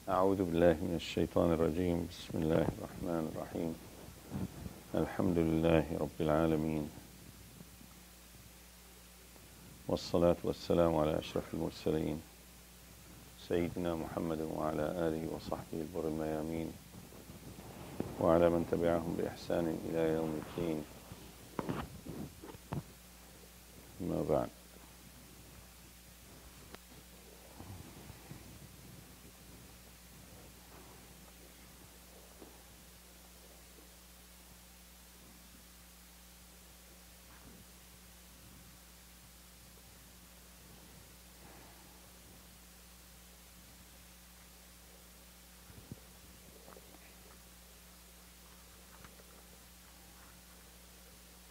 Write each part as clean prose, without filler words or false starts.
أعوذ بالله من الشيطان الرجيم. بسم الله الرحمن الرحيم. الحمد لله رب العالمين، والصلاة والسلام على أشرف المرسلين سيدنا محمد وعلى آله وصحبه البر الميامين وعلى من تبعهم بإحسان إلى يوم الدين. ما بعد.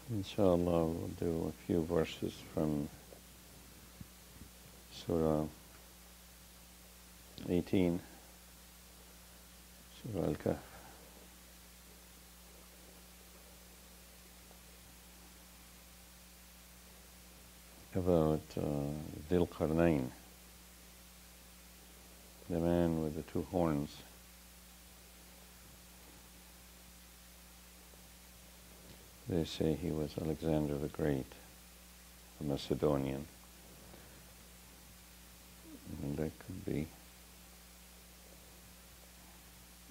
Inshallah, we'll do a few verses from Surah 18, Surah Al-Kahf. About Dhul-Qarnain, the man with the two horns. They say he was Alexander the Great, a Macedonian. And that could be,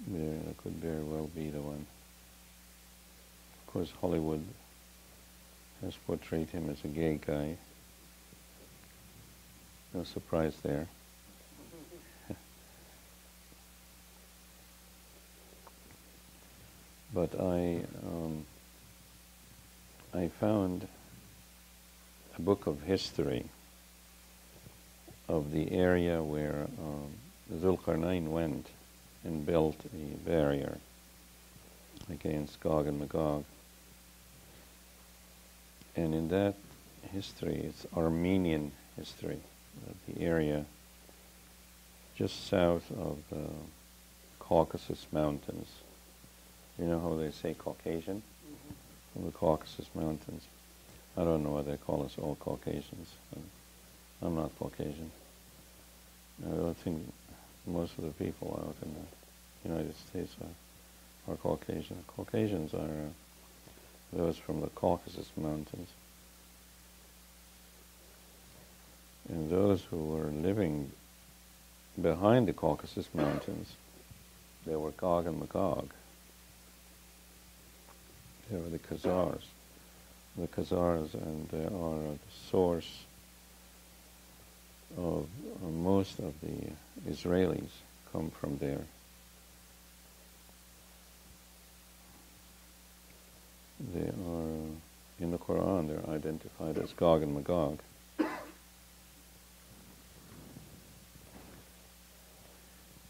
that could very well be the one. Of course, Hollywood has portrayed him as a gay guy. No surprise there. But I found a book of history of the area where Dhul-Qarnain went and built a barrier against Gog and Magog. And in that history, it's Armenian history, the area just south of the Caucasus Mountains. You know how they say Caucasian? From the Caucasus Mountains. I don't know why they call us all Caucasians. I'm not Caucasian. I don't think most of the people out in the United States are Caucasian. Caucasians are those from the Caucasus Mountains. And those who were living behind the Caucasus Mountains, they were Gog and Magog. They were the Khazars. The Khazars, and they are the source of most of the Israelis come from there. They are, in the Qur'an, they're identified as Gog and Magog.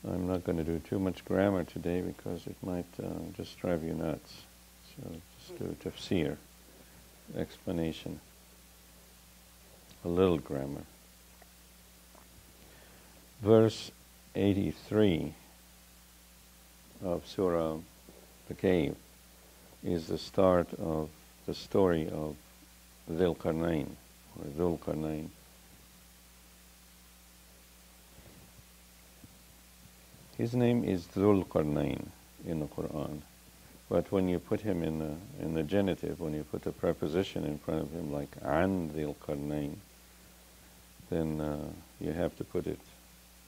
I'm not going to do too much grammar today because it might just drive you nuts. So just do tafsir, explanation, a little grammar. Verse 83 of Surah the Cave is the start of the story of Dhul-Qarnain, or Dhul-Qarnain. His name is Dhul-Qarnain in the Qur'an. But when you put him in the genitive, when you put the preposition in front of him, like an Dhul-Qarnain, then you have to put it,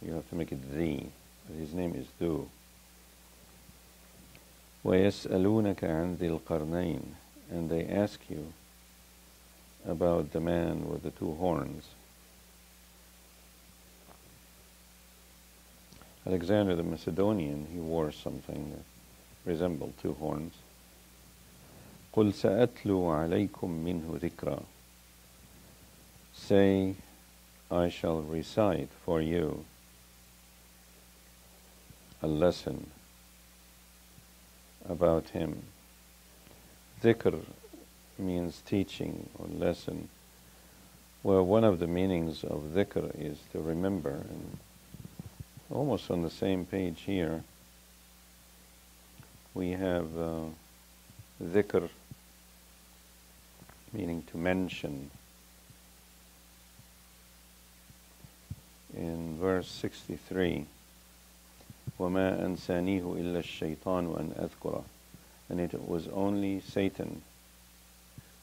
you have to make it the. His name is Dhu. وَيَسْأَلُونَكَ عَنْ Dhul-Qarnain, and they ask you about the man with the two horns. Alexander the Macedonian, he wore something that resembled two horns. قُلْ سَأَتْلُو عَلَيْكُمْ مِنْهُ ذِكْرًا. Say, I shall recite for you a lesson about him. Dhikr means teaching or lesson. Well, one of the meanings of dhikr is to remember, and almost on the same page here, we have dhikr, meaning to mention. In verse 63, وَمَا أَنْسَانِيهُ إِلَّا الشَّيْطَانُ أَنْ أَذْكُرَهُ. And it was only Satan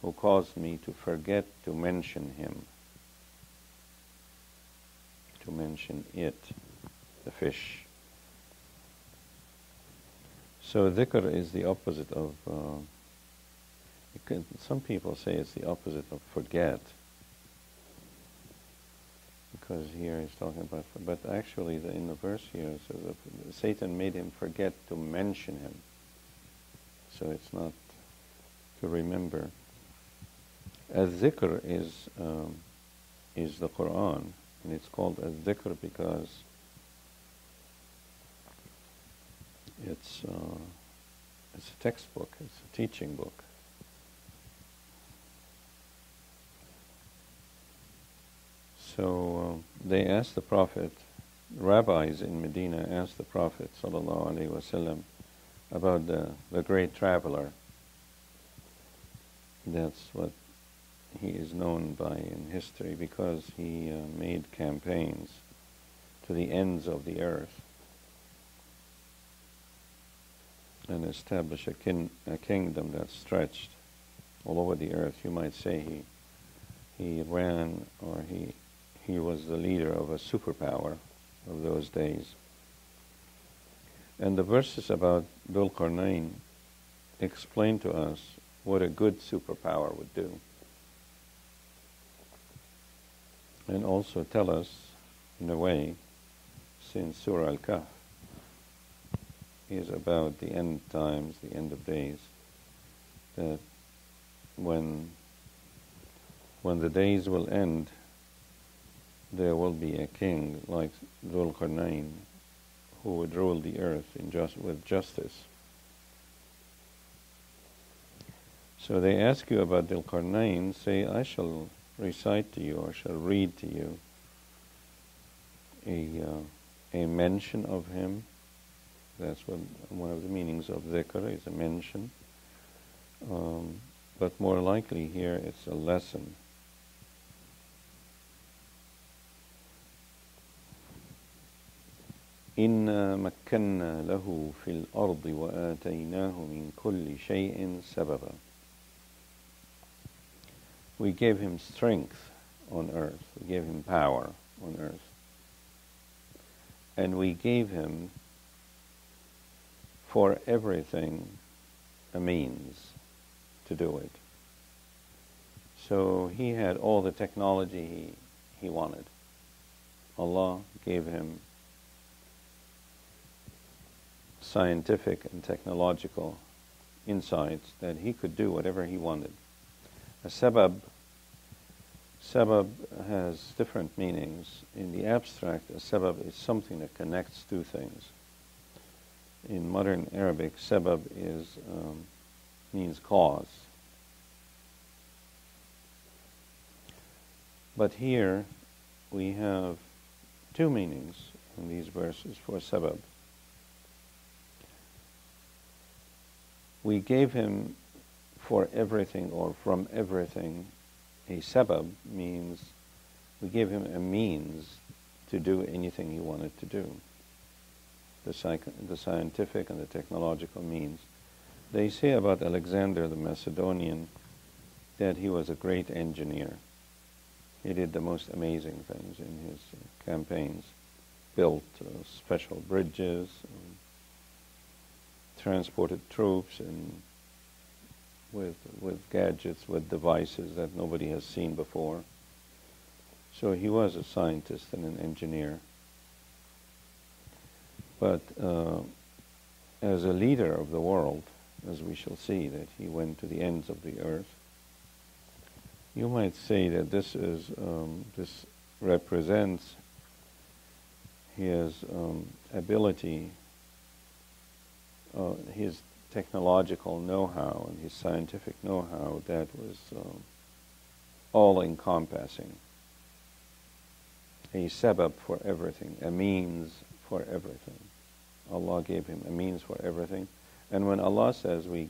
who caused me to forget to mention him, to mention it, the fish. So dhikr is the opposite of, some people say it's the opposite of forget, because here he's talking about, but actually in the verse here it says that Satan made him forget to mention him. So it's not to remember. Al-dhikr is the Qur'an, and it's called al-dhikr because it's a textbook, it's a teaching book. So they asked the Prophet, rabbis in Medina asked the Prophet sallallahu alaihi wasallam about the great traveler. That's what he is known by in history, because he made campaigns to the ends of the earth and established a kingdom that stretched all over the earth. You might say he ran, or he was the leader of a superpower of those days. And the verses about Dhul-Qarnain explain to us what a good superpower would do, and also tell us, in a way, since Surah Al-Kahf is about the end times, the end of days, that when the days will end, there will be a king like Dhul-Qarnain who would rule the earth with justice. So they ask you about Dhul-Qarnain, say, I shall recite to you, or shall read to you a mention of him. That's what one of the meanings of dhikr is, a mention. But more likely here it's a lesson. إِنَّا مَكَّنَّا لَهُ فِي الْأَرْضِ وَآتَيْنَاهُ مِنْ كُلِّ شَيْءٍ سَبَبًا. We gave him strength on earth. We gave him power on earth. And we gave him for everything a means to do it. So he had all the technology he wanted. Allah gave him scientific and technological insights that he could do whatever he wanted. A sabab has different meanings. In the abstract, a sabab is something that connects two things. In modern Arabic, sabab means cause. But here we have two meanings in these verses for sabab. We gave him for everything, or from everything. A sabab means we gave him a means to do anything he wanted to do. The scientific and the technological means. They say about Alexander the Macedonian that he was a great engineer. He did the most amazing things in his campaigns. Built special bridges, transported troops, and with gadgets, with devices that nobody has seen before. So he was a scientist and an engineer. But as a leader of the world, as we shall see, that he went to the ends of the earth, you might say that this represents his ability, his technological know-how and his scientific know-how that was all-encompassing. A sabab for everything, a means for everything. Allah gave him a means for everything. And when Allah says we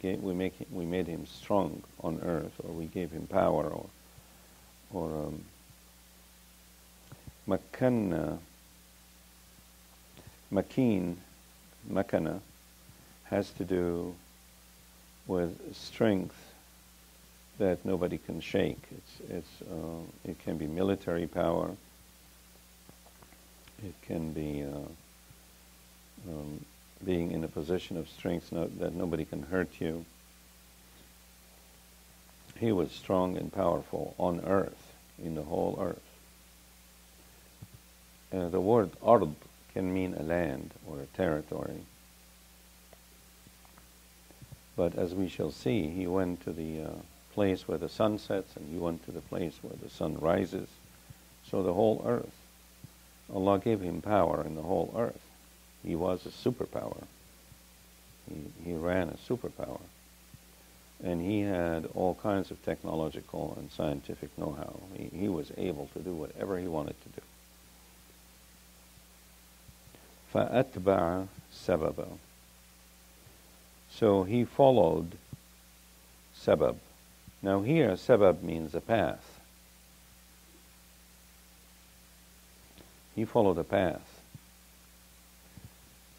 made him strong on earth, or we gave him power, or makkanna, makin makana has to do with strength that nobody can shake. It can be military power. It can be being in a position of strength that nobody can hurt you. He was strong and powerful on earth, in the whole earth. The word ard can mean a land or a territory. But as we shall see, he went to the place where the sun sets, and he went to the place where the sun rises. So the whole earth. Allah gave him power in the whole earth. He was a superpower. He ran a superpower. And he had all kinds of technological and scientific know-how. He was able to do whatever he wanted to do. فَأَتْبَعَ سَبَبًا. So he followed sabab. Now here, sabab means a path. He followed a path.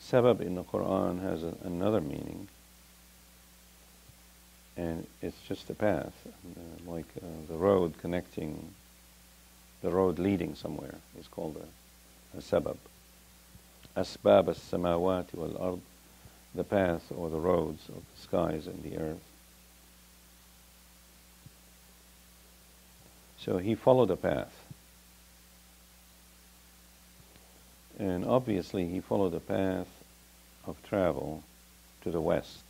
Sabab in the Qur'an has another meaning, and it's just a path, like the road connecting, the road leading somewhere is called a sabab. Asbab as-samawati wal-ard, the path or the roads of the skies and the earth. So he followed a path. And obviously he followed a path of travel to the west.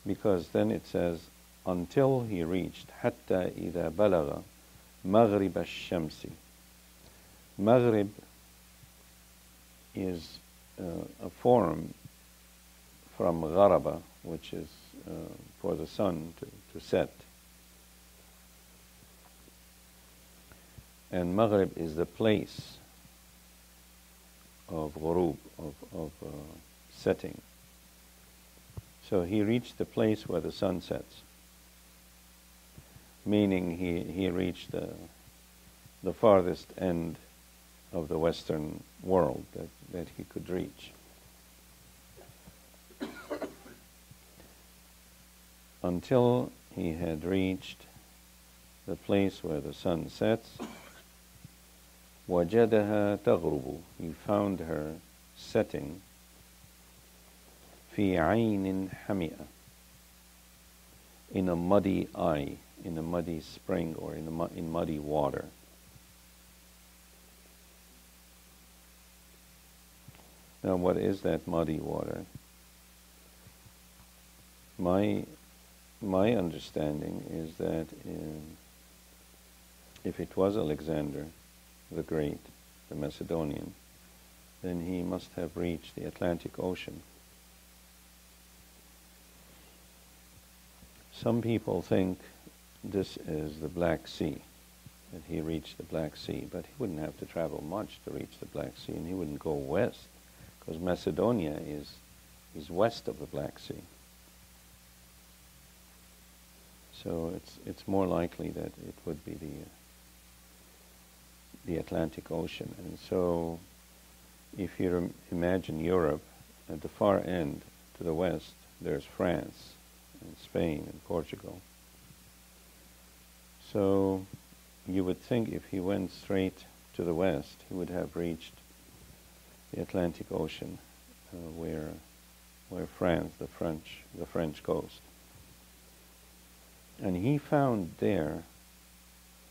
Because then it says, until he reached حتى إذا بلغ مغرب الشمس. Maghrib is a form from gharaba, which is for the sun to set. And Maghrib is the place of ghurub, of setting. So he reached the place where the sun sets, meaning he reached the farthest end of the Western world that he could reach. Until he had reached the place where the sun sets, وَجَدَهَا تَغْرُبُ. He found her setting فِي عَيْنٍ حَمِئَةٍ, in a muddy eye, in a muddy spring, or in muddy water. Now, what is that muddy water? My understanding is that if it was Alexander the Great, the Macedonian, then he must have reached the Atlantic Ocean. Some people think this is the Black Sea, that he reached the Black Sea, but he wouldn't have to travel much to reach the Black Sea, and he wouldn't go west, because Macedonia is west of the Black Sea. So it's more likely that it would be the Atlantic Ocean. And so if you imagine Europe, at the far end to the west, there's France and Spain and Portugal. So you would think if he went straight to the west, he would have reached the Atlantic Ocean, where France, the French coast. And he found there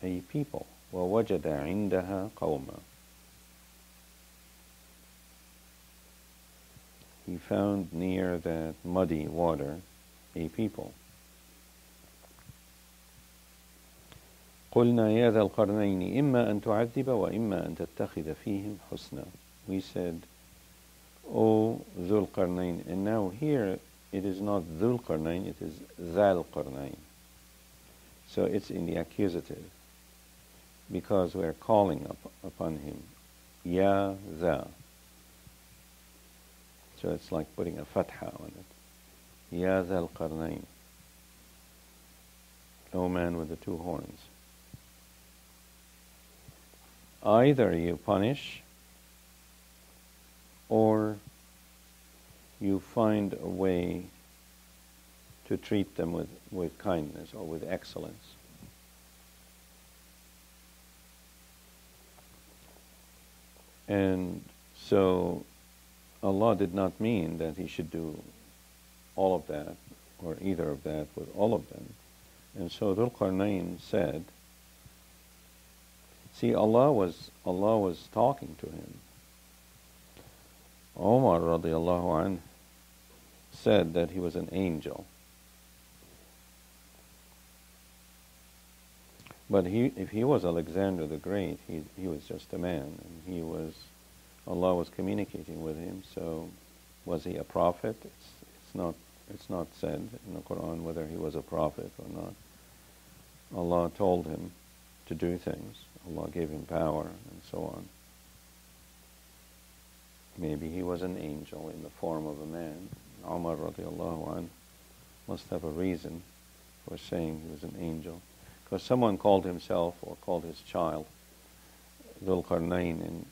a people. وَوَجَدَ عِنْدَهَا قَوْمًا. He found near that muddy water a people. قُلْنَا يَا ذَا الْقَرْنَيْنِ إِمَّا أَن تُعَذِّبَ وَإِمَّا أَن تَتَّخِذَ فِيهِمْ حُسْنًا. We said, O Dhul-Qarnain. And now here it is not Dhul-Qarnain, it is Dhul-Qarnain. So it's in the accusative, because we're calling upon him. Ya Dha. So it's like putting a fatha on it. Ya Dhul-Qarnain. O man with the two horns. Either you punish, or you find a way to treat them with kindness or with excellence. And so Allah did not mean that he should do all of that or either of that with all of them. And so Dhul-Qarnain said, see, Allah was talking to him. Umar radiallahu anh said that he was an angel. But if he was Alexander the Great, he was just a man, and Allah was communicating with him. So, was he a prophet? It's not said in the Qur'an whether he was a prophet or not. Allah told him to do things. Allah gave him power and so on. Maybe he was an angel in the form of a man. Umar radiallahu anh must have a reason for saying he was an angel. Because someone called himself or called his child Dul-Qarnain, and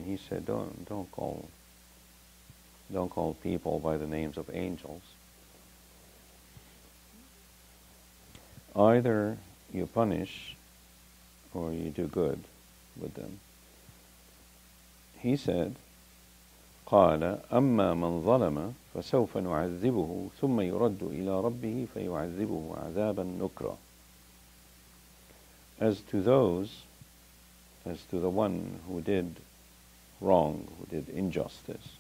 he said, don't call people by the names of angels. Either you punish or you do good with them. He said, قال أما من ظلم فسوف نعذبه ثم يرد إلى ربه فيعذبه عذابا نكرا. As to the one who did wrong, who did injustice,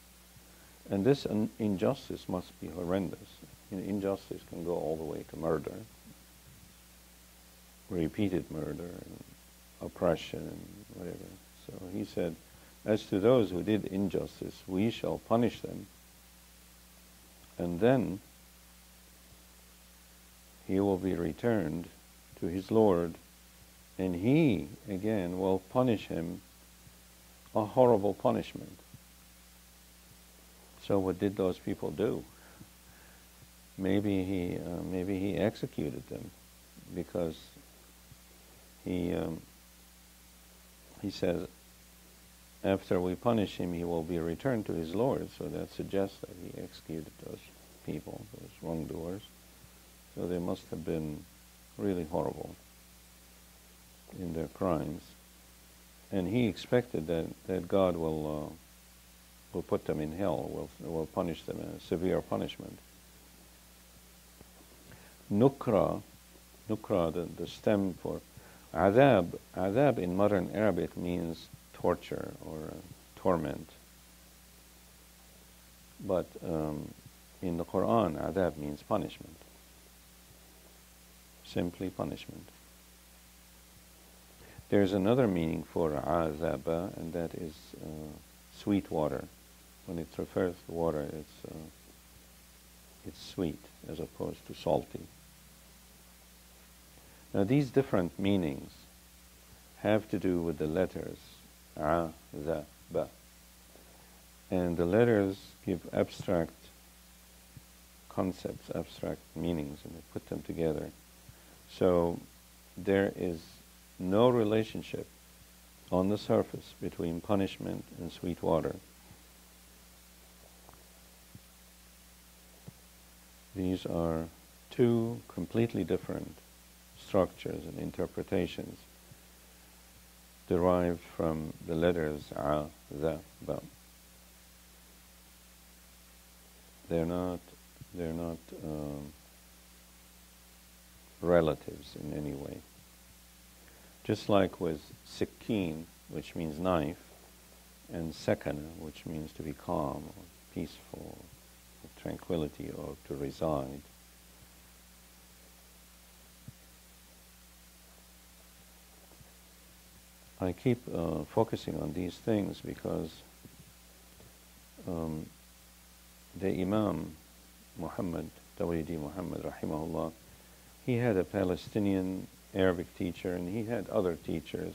and this injustice must be horrendous. Injustice can go all the way to murder, repeated murder, and oppression, and whatever. So he said, as to those who did injustice, we shall punish them, and then he will be returned to his Lord, and he, again, will punish him a horrible punishment. So what did those people do? Maybe he executed them, because he says, after we punish him, he will be returned to his Lord. So that suggests that he executed those people, those wrongdoers. So they must have been really horrible in their crimes. And he expected that God will put them in hell, will punish them in a severe punishment. Nukra, the stem for adab. Adab in modern Arabic means torture or torment. But in the Qur'an, adab means punishment. Simply punishment. There's another meaning for azaba, and that is sweet water. When it refers to water, it's sweet as opposed to salty. Now these different meanings have to do with the letters a, za, ba. And the letters give abstract concepts, abstract meanings, and they put them together. So there is no relationship on the surface between punishment and sweet water. These are two completely different structures and interpretations derived from the letters a, za, ba. They're not relatives in any way. Just like with sikeen, which means knife, and sakana, which means to be calm or peaceful, or tranquility, or to reside. I keep focusing on these things because the Imam Muhammad, W.D. Muhammad, rahimahullah, he had a Palestinian Arabic teacher, and he had other teachers,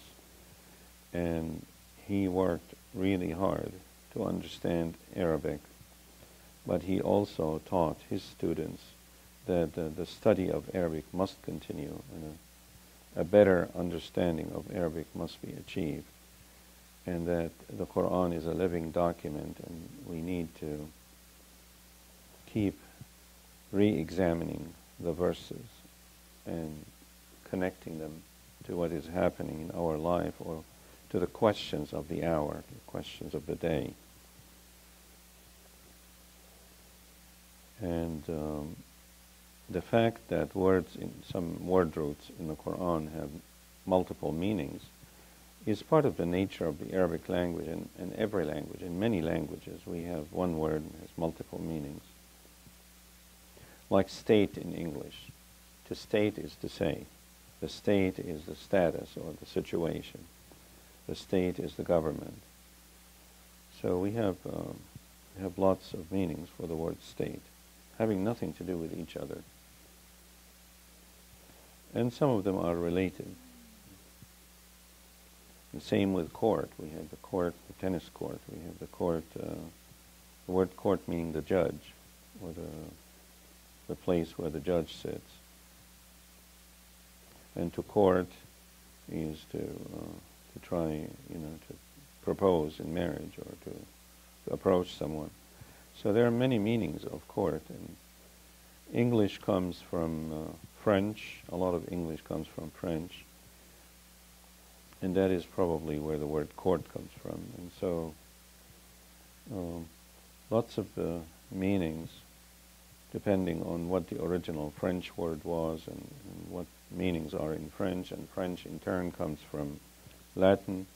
and he worked really hard to understand Arabic, but he also taught his students that the study of Arabic must continue, and a better understanding of Arabic must be achieved, and that the Qur'an is a living document, and we need to keep re-examining the verses and connecting them to what is happening in our life or to the questions of the hour, the questions of the day. And the fact that words in some word roots in the Qur'an have multiple meanings is part of the nature of the Arabic language and every language. In many languages we have one word that has multiple meanings. Like state in English. To state is to say. The state is the status or the situation. The state is the government. So we have lots of meanings for the word state, having nothing to do with each other. And some of them are related. The same with court. We have the court, the tennis court. We have the court, the word court meaning the judge, or the place where the judge sits. And to court is to try, to propose in marriage or to approach someone. So there are many meanings of court. And English comes from French. A lot of English comes from French. And that is probably where the word court comes from. And so lots of meanings depending on what the original French word was and what meanings are in French. And French in turn comes from Latin.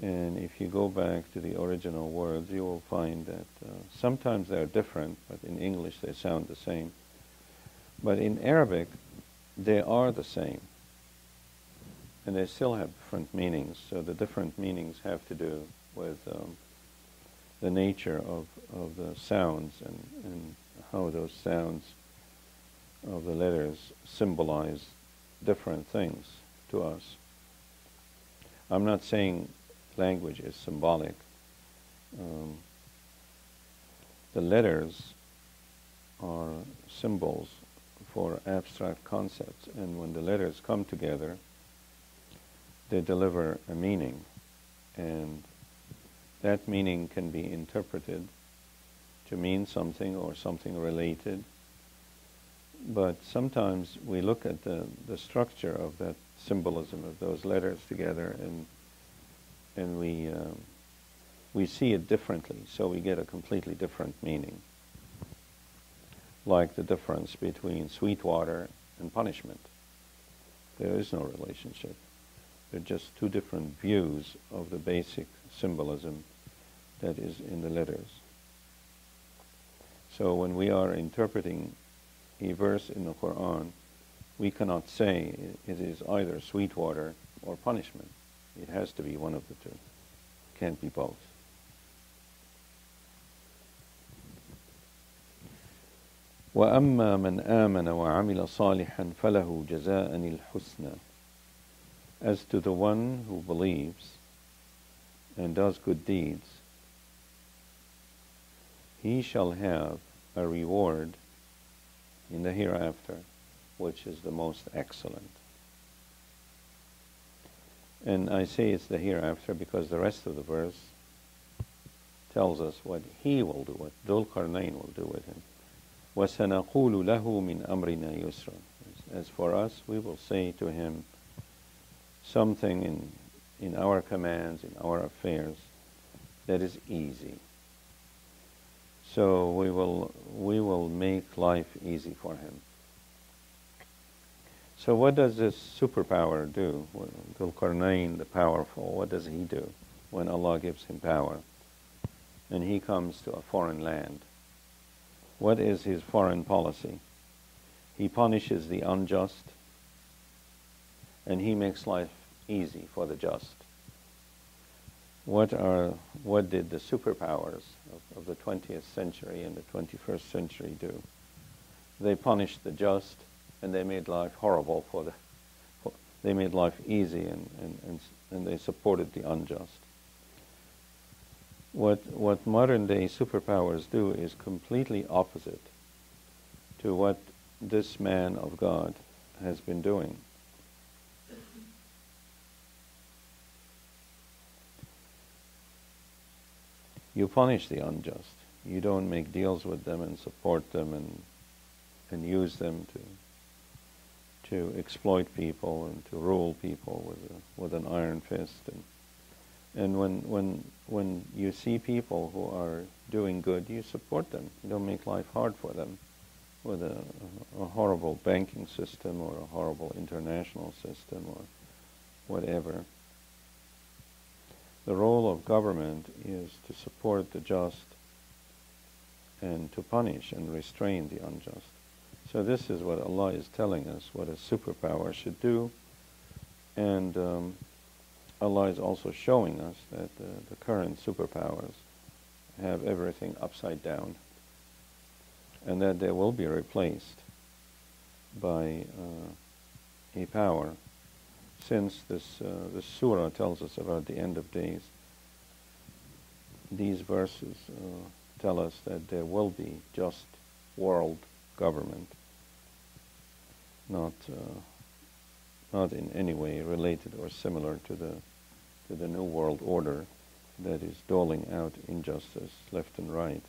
And if you go back to the original words, you will find that sometimes they're different, but in English they sound the same. But in Arabic, they are the same. And they still have different meanings. So the different meanings have to do with the nature of the sounds and how those sounds of the letters symbolize different things to us. I'm not saying language is symbolic. The letters are symbols for abstract concepts, and when the letters come together, they deliver a meaning, and that meaning can be interpreted to mean something or something related. But sometimes we look at the structure of that symbolism of those letters together, and we see it differently, so we get a completely different meaning. Like the difference between sweet water and punishment. There is no relationship. They're just two different views of the basic symbolism that is in the letters. So when we are interpreting a verse in the Qur'an, we cannot say it is either sweet water or punishment. It has to be one of the two. It can't be both. وَأَمَّا مَنْ آمَنَ وَعَمِلَ صَالِحًا فَلَهُ جَزَاءً الْحُسْنَى. As to the one who believes and does good deeds, he shall have a reward in the hereafter, which is the most excellent. And I say it's the hereafter because the rest of the verse tells us what he will do, what Dhul-Qarnain will do with him. وَسَنَقُولُ لَهُ مِنْ أَمْرِنَا يُسْرًا. As for us, we will say to him something in our commands, in our affairs, that is easy. So we will make life easy for him. So what does this superpower do? Dhul-Qarnain, the powerful, what does he do when Allah gives him power and he comes to a foreign land? What is his foreign policy? He punishes the unjust and he makes life easy for the just. What did the superpowers of the 20th century and the 21st century do? They punished the just and they made life horrible they made life easy and they supported the unjust. What modern day superpowers do is completely opposite to what this man of God has been doing. You punish the unjust. You don't make deals with them and support them and use them to exploit people and to rule people with an iron fist. And when you see people who are doing good, you support them. You don't make life hard for them with a horrible banking system or a horrible international system or whatever. The role of government is to support the just and to punish and restrain the unjust. So this is what Allah is telling us, what a superpower should do. And Allah is also showing us that the current superpowers have everything upside down, and that they will be replaced by a power. Since this surah tells us about the end of days, these verses tell us that there will be just world government, not in any way related or similar to the new world order that is doling out injustice left and right.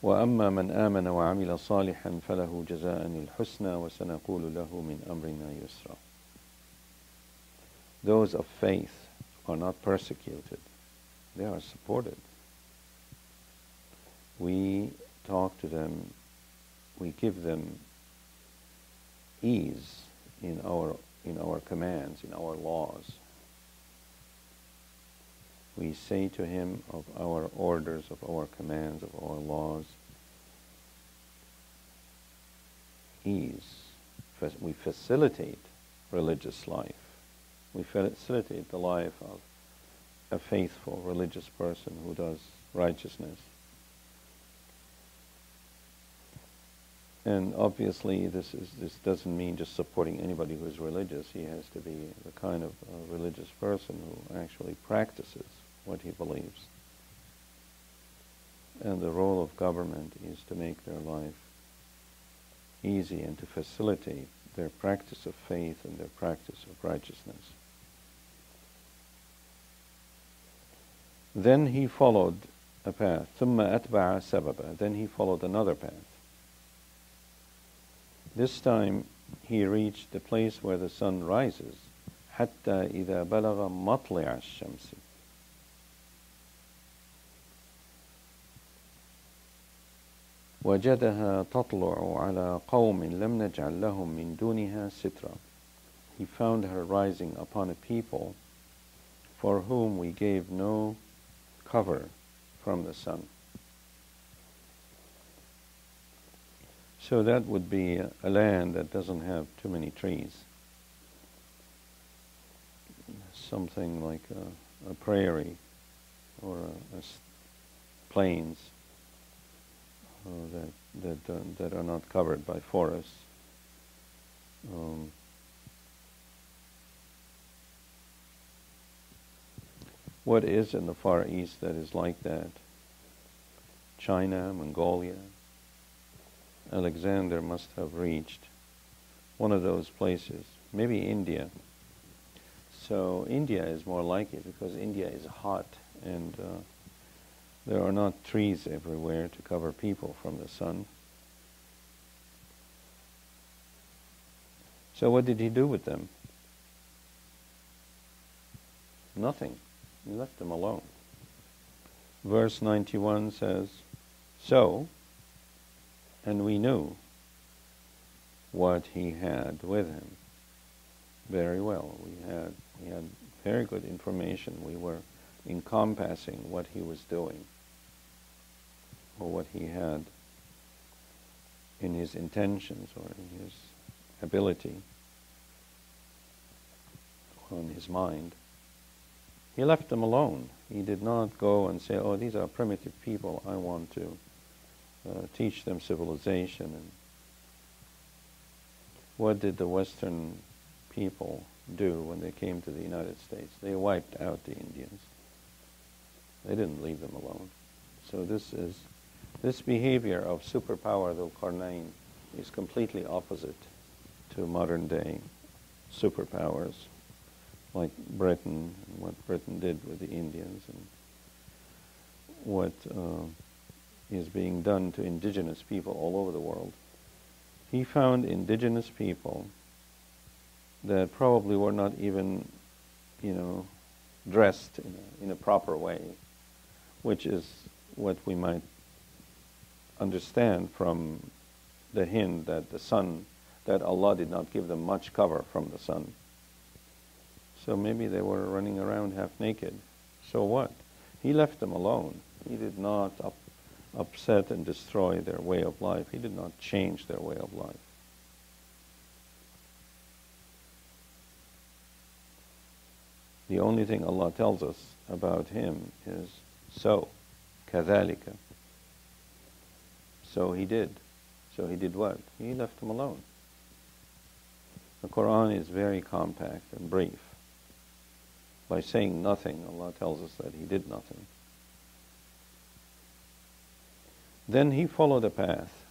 وَأَمَّا مَنْ آمَنَ وَعَمِلَ صَالِحًا فَلَهُ جَزَاءً الْحُسْنَى وَسَنَقُولُ لَهُ مِنْ أَمْرِنَا يُسْرًا. Those of faith are not persecuted. They are supported. We talk to them, we give them ease in our commands, in our laws. We say to him of our orders, of our commands, of our laws, ease. We facilitate religious life. We facilitate the life of a faithful religious person who does righteousness. And obviously this doesn't mean just supporting anybody who is religious. He has to be the kind of religious person who actually practices what he believes. And the role of government is to make their life easy and to facilitate their practice of faith and their practice of righteousness. Then he followed a path. ثُمَّ أَتْبَعَ سَبَبًا. Then he followed another path. This time he reached the place where the sun rises. حَتَّى إِذَا بَلَغَ مَطْلِعَ الشَّمْسِ. وَجَدَهَا تَطْلُعُ عَلَى قَوْمٍ لَمْ نَجْعَلْ لَهُمْ مِنْ دُونِهَا سِتْرًا. He found her rising upon a people for whom we gave no cover from the sun. So that would be a land that doesn't have too many trees. Something like a prairie or plains that are not covered by forests. What is in the Far East that is like that? China, Mongolia. Alexander must have reached one of those places. Maybe India. So India is more like it because India is hot and there are not trees everywhere to cover people from the sun. So what did he do with them? Nothing. He left them alone. Verse 91 says, So, and we knew what he had with him very well. We had very good information. We were encompassing what he was doing or what he had in his intentions or in his ability or in his mind. He left them alone. He did not go and say, oh, these are primitive people, I want to teach them civilization. And what did the Western people do when they came to the United States? They wiped out the Indians. They didn't leave them alone. So this behavior of superpower Dhul-Qarnain is completely opposite to modern day superpowers. like Britain, and what Britain did with the Indians, and what is being done to indigenous people all over the world. He found indigenous people that probably were not even, dressed in a proper way, which is what we might understand from the hint that the sun, that Allah did not give them much cover from the sun. So maybe they were running around half naked. So what? He left them alone. He did not upset and destroy their way of life. He did not change their way of life. The only thing Allah tells us about him is, so, كَذَلِكَ. So he did. So he did what? He left them alone. The Qur'an is very compact and brief. By saying nothing, Allah tells us that he did nothing. Then he followed a path,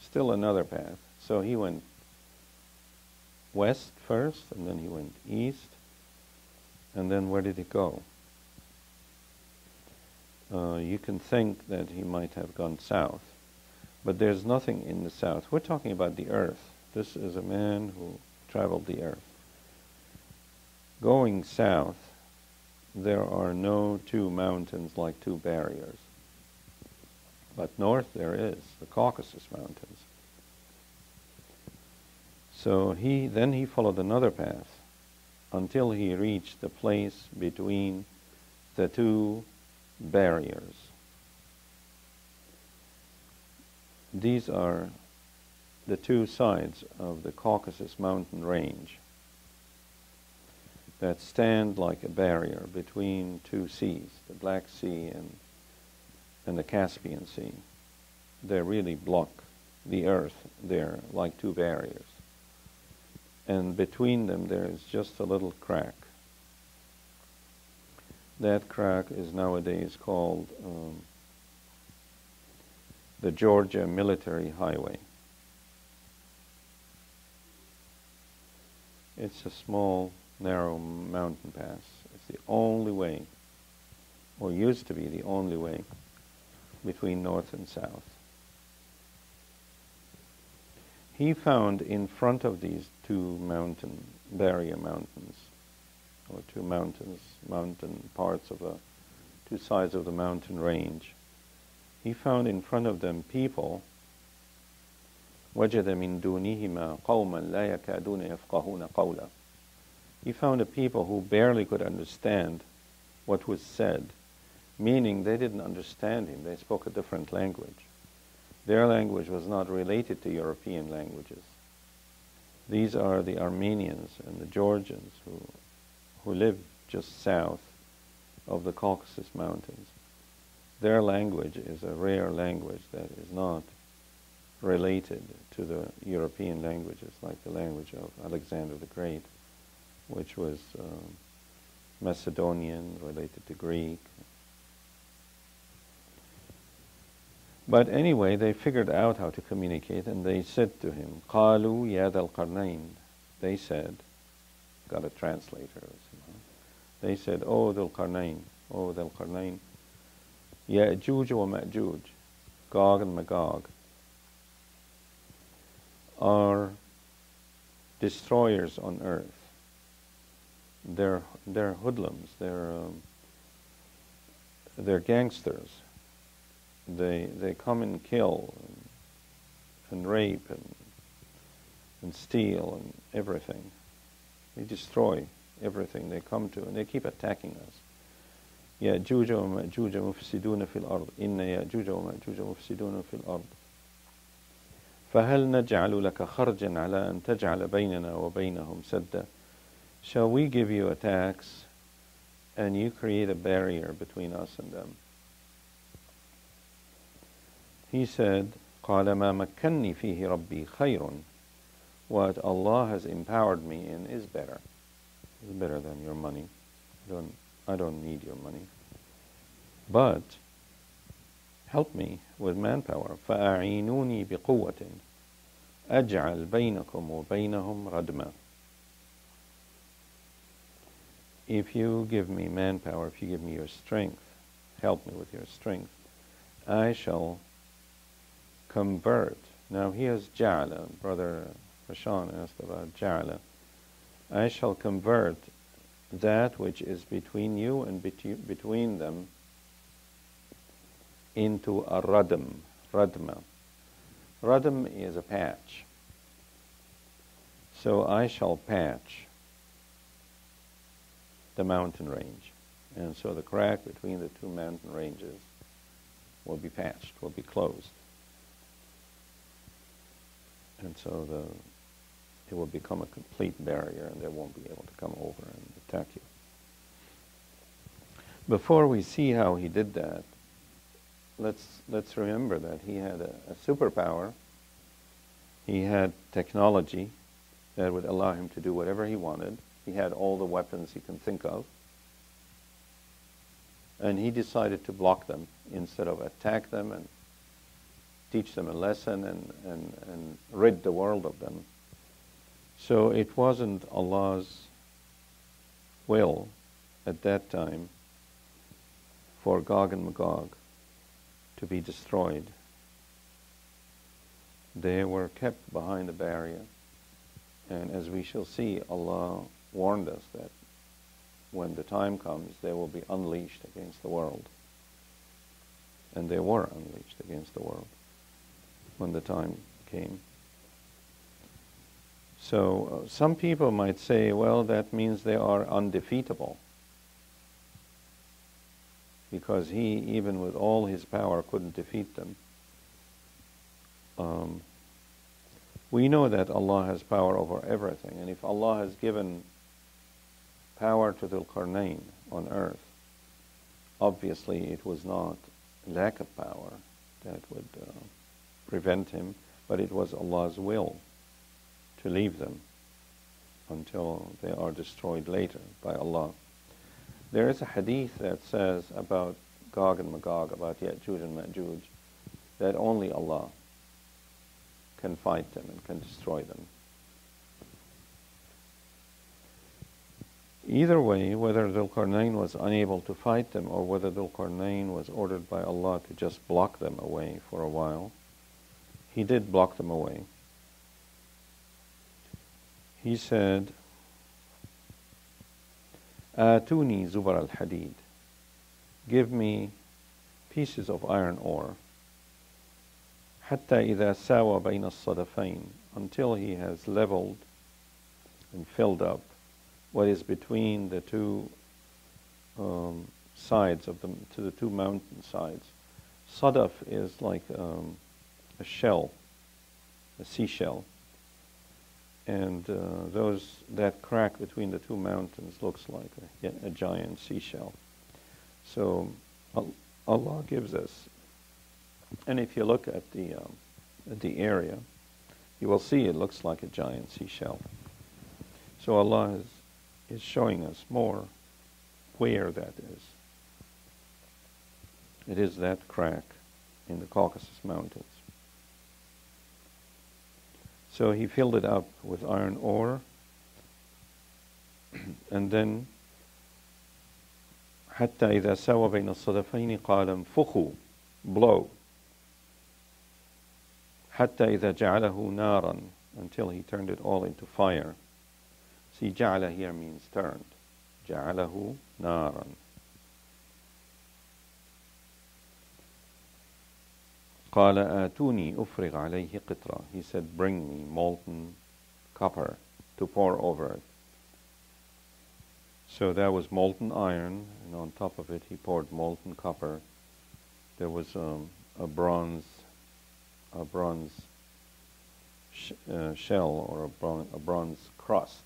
still another path. So he went west first, and then he went east, and then where did he go? You can think that he might have gone south, but there's nothing in the south. We're talking about the earth. This is a man who traveled the earth. Going south, there are no two mountains like two barriers. But north there is, the Caucasus Mountains. So then he followed another path until he reached the place between the two barriers. These are the two sides of the Caucasus mountain range that stand like a barrier between two seas, the Black Sea and the Caspian Sea. They really block the earth there like two barriers. And between them there is just a little crack. That crack is nowadays called the Georgia Military Highway. It's a small, narrow mountain pass. It's the only way, or used to be the only way, between north and south. He found in front of these two barrier mountains, or mountain parts of the two sides of the mountain range, he found in front of them people. وَجَدَ مِن دُونِهِمَا قَوْمًا لَا يَكَادُونَ يَفْقَهُونَ قَوْلًا. He found a people who barely could understand what was said, meaning they didn't understand him. They spoke a different language. Their language was not related to European languages. These are the Armenians and the Georgians who live just south of the Caucasus Mountains. Their language is a rare language that is not related to the European languages, like the language of Alexander the Great, which was Macedonian, related to Greek. But anyway, they figured out how to communicate, and they said to him, قَالُوا يَا Dhul-Qarnain. They said, got a translator. They said, "O Dhul-Qarnain, O Dhul-Qarnain, Ya'juj wa Ma'juj, Gog and Magog, are destroyers on earth. They're hoodlums. They're gangsters. They come and kill and rape and steal and everything. They destroy everything they come to, and they keep attacking us. يَأْجُوجَ وَمَأْجُوجَ مُفْسِدُونَ فِي الْأَرْضِ إِنَّ يَأْجُوجَ وَمَأْجُوجَ مُفْسِدُونَ فِي الْأَرْضِ فَهَلْ نَجْعَلُ لَكَ خَرْجًا عَلَىٰ أَن تَجْعَلَ بَيْنَنَا وَبَيْنَهُمْ سَدًّا. Shall we give you a tax, and you create a barrier between us and them? He said, قَالَ مَا مَكَّنِّي فِيهِ رَبِّي خَيْرٌ. What Allah has empowered me in is better. It's better than your money. I don't need your money. But help me with manpower. فَأَعِينُونِي بِقُوَّةٍ أَجْعَلْ بَيْنَكُمْ وَبَيْنَهُمْ رَدْمًا. if you give me manpower, if you give me your strength, help me with your strength, I shall convert. Now here's Ja'ala. Brother Rashan asked about Ja'ala. I shall convert that which is between you and between them into a radm, radma. Radm is a patch. So I shall patch the mountain range. And so the crack between the two mountain ranges will be patched, will be closed. And so it will become a complete barrier and they won't be able to come over and attack you. Before we see how he did that, let's remember that he had a superpower. He had technology that would allow him to do whatever he wanted. He had all the weapons he can think of. And he decided to block them instead of attack them and teach them a lesson and rid the world of them. So it wasn't Allah's will at that time for Gog and Magog to be destroyed. They were kept behind the barrier. And as we shall see, Allah warned us that when the time comes, they will be unleashed against the world. And they were unleashed against the world when the time came. So some people might say, well, that means they are undefeatable, because he, even with all his power, couldn't defeat them. We know that Allah has power over everything, and if Allah has given power to Dhul-Qarnain on earth, obviously it was not lack of power that would prevent him, but it was Allah's will to leave them until they are destroyed later by Allah. There is a hadith that says about Gog and Magog, about Ya'juj and Ma'juj, that only Allah can fight them and can destroy them. Either way, whether Dul-Qarnain was unable to fight them or whether Dul-Qarnain was ordered by Allah to just block them away for a while, he did block them away. He said, "Atuni zubar al-hadid." Give me pieces of iron ore. حتى إذا ساوى بين الصدفين, until he has leveled and filled up what is between the two sides of the two mountain sides. Sadaf is like a shell, a seashell, and that crack between the two mountains looks like a giant seashell. So Allah gives us, and if you look at the area, you will see it looks like a giant seashell. So Allah is showing us more where that is. It is that crack in the Caucasus Mountains. So he filled it up with iron ore, and then حتى إذا سوى بين الصدفين قال انفخوا, blow. حتى إذا جعله نارا, until he turned it all into fire. See, جعل here means turned. جعله نارا. قال آتوني أفرغ عليه قطرة. He said, bring me molten copper to pour over it. So that was molten iron, and on top of it he poured molten copper. There was a bronze shell or a bronze crust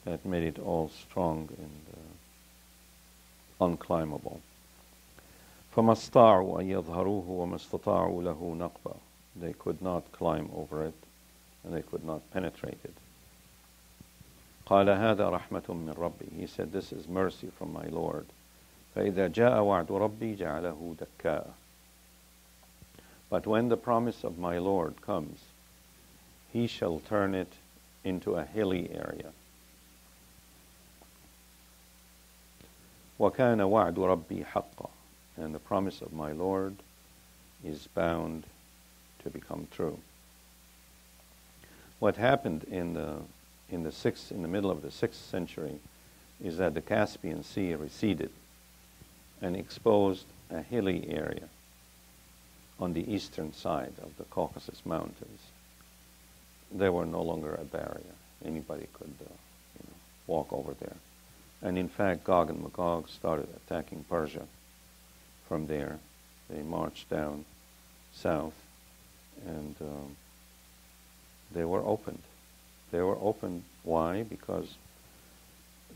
that made it all strong and unclimbable. فَمَا اسْطَاعُوا أَن يَظْهَرُوهُ وَمَا اسْتَطَاعُوا لَهُ نَقْبًا. They could not climb over it, and they could not penetrate it. قال هذا رحمة من ربي. He said, this is mercy from my Lord. فإذا جاء وعد ربي جعله دكاء. But when the promise of my Lord comes, he shall turn it into a hilly area. وَكَانَ وَعْدُ رَبِّي حَقًّا. And the promise of my Lord is bound to become true. What happened in the middle of the 6th century is that the Caspian Sea receded and exposed a hilly area on the eastern side of the Caucasus Mountains. They were no longer a barrier. Anybody could walk over there. And in fact, Gog and Magog started attacking Persia from there. They marched down south, and they were opened. They were opened. Why? Because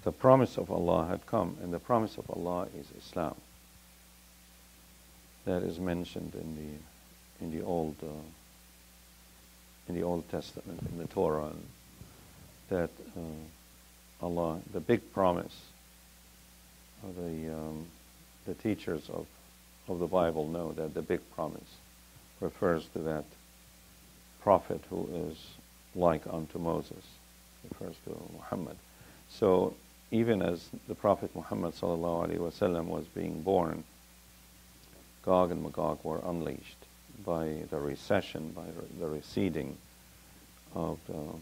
the promise of Allah had come, and the promise of Allah is Islam. That is mentioned in the Old Testament, in the Torah, that Allah, the big promise, the teachers of the Bible know that the big promise refers to that prophet who is like unto Moses, refers to Muhammad. So even as the Prophet Muhammad ﷺ was being born, Gog and Magog were unleashed by the recession, by the receding of the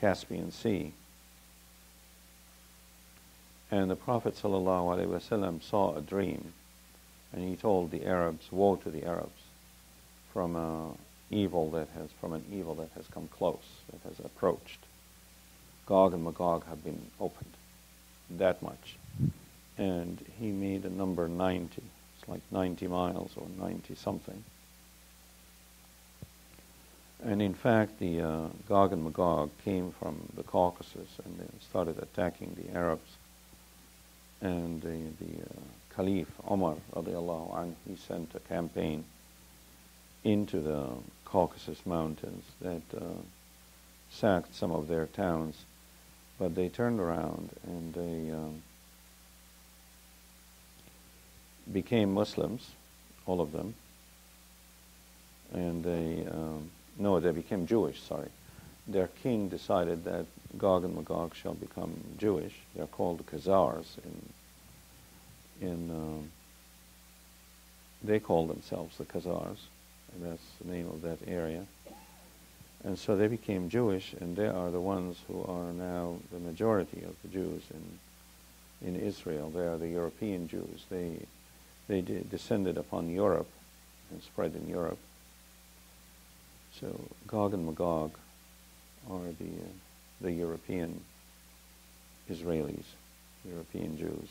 Caspian Sea. And the Prophet ﷺ saw a dream, and he told the Arabs, "Woe to the Arabs from an evil that has come close, that has approached." Gog and Magog have been opened, that much. And he made a number 90. It's like 90 miles or 90 something. And in fact, the Gog and Magog came from the Caucasus and they started attacking the Arabs. And the Caliph Umar radiallahu anhu, he sent a campaign into the Caucasus Mountains that sacked some of their towns, but they turned around and they became Muslims, all of them, and they became Jewish, sorry. Their king decided that Gog and Magog shall become Jewish. They're called Khazars. They call themselves the Khazars, and that's the name of that area. And so they became Jewish, and they are the ones who are now the majority of the Jews in Israel. They are the European Jews. They descended upon Europe and spread in Europe. So Gog and Magog are the European Israelis, European Jews.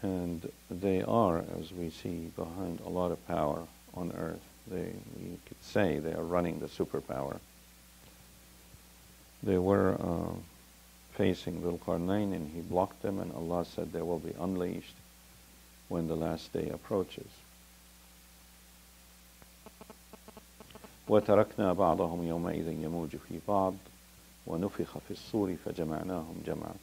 And they are, as we see, behind a lot of power on earth. We could say they are running the superpower. They were facing Dhul-Qarnain, and he blocked them, and Allah said they will be unleashed when the last day approaches. وَتَرَكْنَا بَعْضَهُمْ يَوْمَئِذٍ يَمُوجُ فِي بَعْضٍ وَنُفِخَ فِي الصُّورِ فَجَمَعْنَاهُمْ جَمْعًا.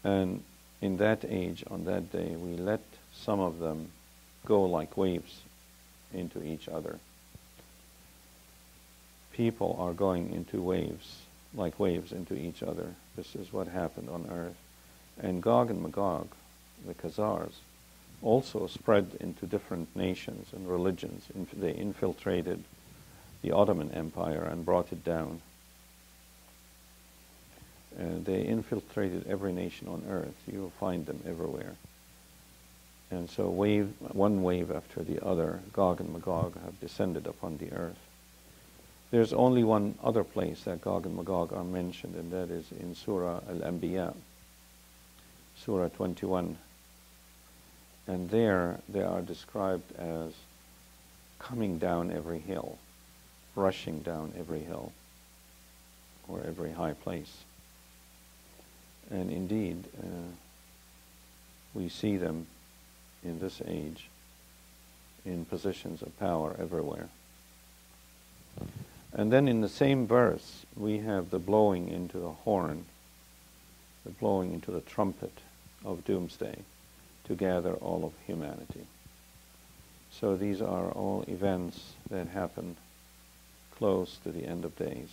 And in that age, on that day, we let some of them go like waves into each other. People are going into waves, like waves into each other. This is what happened on earth. And Gog and Magog, the Khazars, also spread into different nations and religions. They infiltrated the Ottoman Empire and brought it down. They infiltrated every nation on earth. You will find them everywhere. And so one wave after the other, Gog and Magog have descended upon the earth. There's only one other place that Gog and Magog are mentioned, and that is in Surah Al-Anbiya, Surah 21. And there they are described as coming down every hill, rushing down every hill, or every high place. And indeed, we see them in this age in positions of power everywhere. And then in the same verse, we have the blowing into the horn, the blowing into the trumpet of doomsday to gather all of humanity. So these are all events that happen close to the end of days.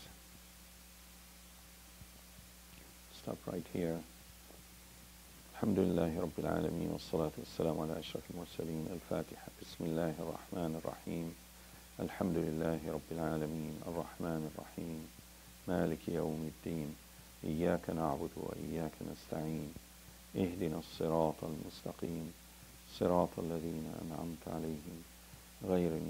stop right here. Alhamdulillahi Rabbil Alameen, wa salatu wa salam ala ashrafil mursaleen. Al-Fatiha. Bismillahir Rahmanir Rahim. Alhamdulillahi Rabbil Alameen, Ar-Rahmanir Rahim. Maliki Yawmiddin. Iyyaka na'budu wa iyyaka nasta'een. Ihdina as-siratal mustaqim. Siratal ladhina an'amta alayhim. غير